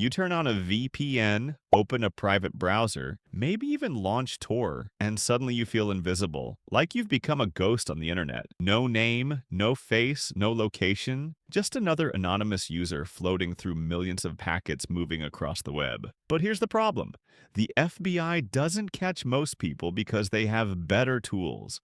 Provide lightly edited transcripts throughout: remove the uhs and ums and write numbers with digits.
You turn on a VPN, open a private browser, maybe even launch Tor, and suddenly you feel invisible, like you've become a ghost on the internet. No name, no face, no location, just another anonymous user floating through millions of packets moving across the web. But here's the problem. The FBI doesn't catch most people because they have better tools.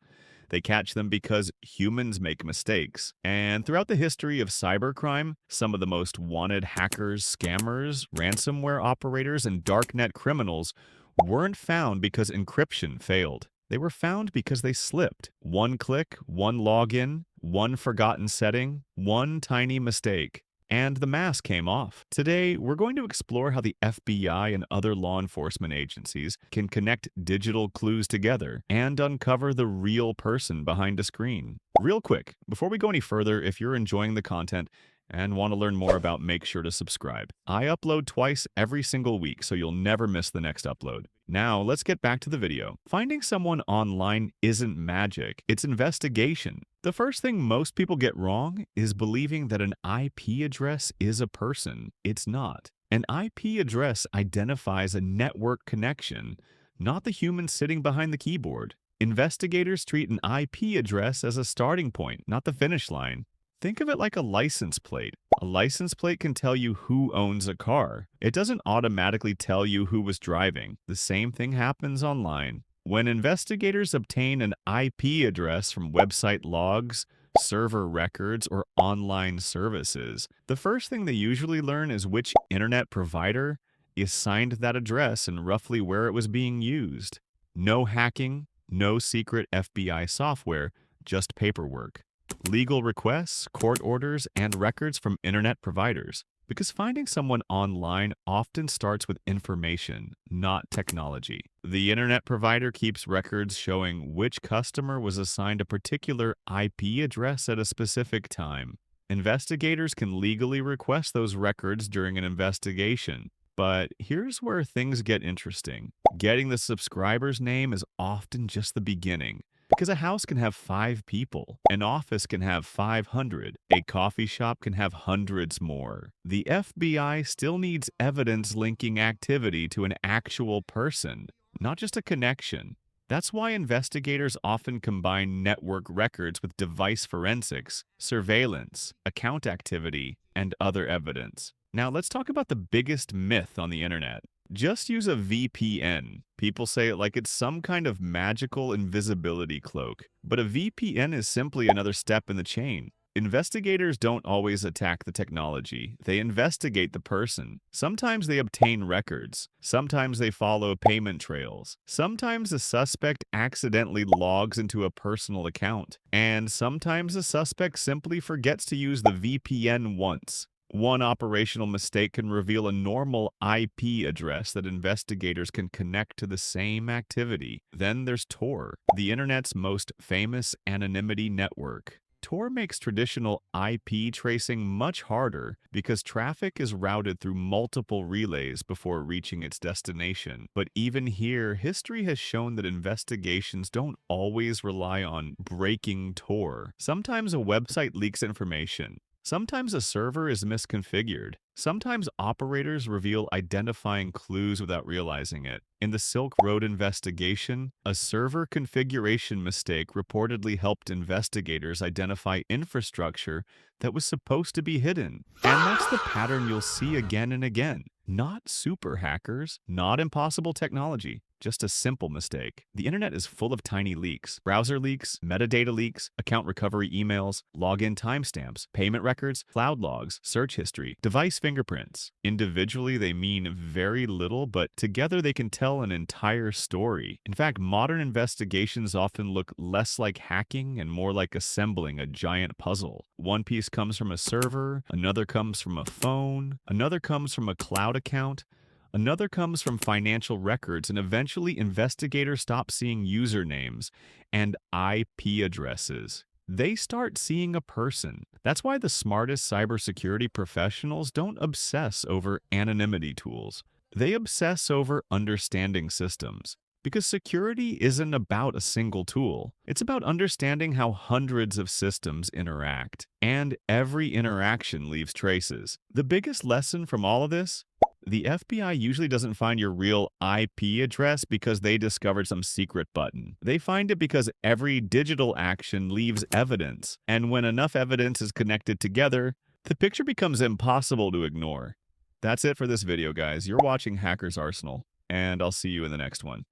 They catch them because humans make mistakes. And throughout the history of cybercrime, some of the most wanted hackers, scammers, ransomware operators, and darknet criminals weren't found because encryption failed. They were found because they slipped. One click, one login, one forgotten setting, one tiny mistake. And the mask came off. Today, we're going to explore how the FBI and other law enforcement agencies can connect digital clues together and uncover the real person behind a screen. Real quick, before we go any further, if you're enjoying the content and want to learn more about, make sure to subscribe. I upload twice every single week, so you'll never miss the next upload. Now, let's get back to the video. Finding someone online isn't magic, it's investigation. The first thing most people get wrong is believing that an IP address is a person. It's not. An IP address identifies a network connection, not the human sitting behind the keyboard. Investigators treat an IP address as a starting point, not the finish line. Think of it like a license plate. A license plate can tell you who owns a car. It doesn't automatically tell you who was driving. The same thing happens online. When investigators obtain an IP address from website logs, server records, or online services, the first thing they usually learn is which internet provider assigned that address and roughly where it was being used. No hacking, no secret FBI software, just paperwork. Legal requests, court orders, and records from internet providers. Because finding someone online often starts with information, not technology. The internet provider keeps records showing which customer was assigned a particular IP address at a specific time. Investigators can legally request those records during an investigation. But here's where things get interesting. Getting the subscriber's name is often just the beginning. Because a house can have 5 people, an office can have 500, a coffee shop can have hundreds more. The FBI still needs evidence linking activity to an actual person, not just a connection. That's why investigators often combine network records with device forensics, surveillance, account activity, and other evidence. Now let's talk about the biggest myth on the internet. Just use a VPN. People say it like it's some kind of magical invisibility cloak. But a VPN is simply another step in the chain. Investigators don't always attack the technology. They investigate the person. Sometimes they obtain records. Sometimes they follow payment trails. Sometimes a suspect accidentally logs into a personal account. And sometimes a suspect simply forgets to use the VPN once. One operational mistake can reveal a normal IP address that investigators can connect to the same activity. Then there's Tor, the internet's most famous anonymity network. Tor makes traditional IP tracing much harder because traffic is routed through multiple relays before reaching its destination. But even here, history has shown that investigations don't always rely on breaking Tor. Sometimes a website leaks information. Sometimes a server is misconfigured. Sometimes operators reveal identifying clues without realizing it. In the Silk Road investigation, a server configuration mistake reportedly helped investigators identify infrastructure that was supposed to be hidden. And that's the pattern you'll see again and again. Not super hackers, not impossible technology, just a simple mistake. The internet is full of tiny leaks. Browser leaks, metadata leaks, account recovery emails, login timestamps, payment records, cloud logs, search history, device fingerprints. Individually, they mean very little, but together they can tell an entire story. In fact, modern investigations often look less like hacking and more like assembling a giant puzzle. One piece comes from a server, another comes from a phone, another comes from a cloud account, another comes from financial records, and eventually investigators stop seeing usernames and IP addresses. They start seeing a person. That's why the smartest cybersecurity professionals don't obsess over anonymity tools. They obsess over understanding systems. Because security isn't about a single tool. It's about understanding how hundreds of systems interact. And every interaction leaves traces. The biggest lesson from all of this? The FBI usually doesn't find your real IP address because they discovered some secret button. They find it because every digital action leaves evidence, and when enough evidence is connected together, the picture becomes impossible to ignore. That's it for this video, guys. You're watching Hacker's Arsenal, and I'll see you in the next one.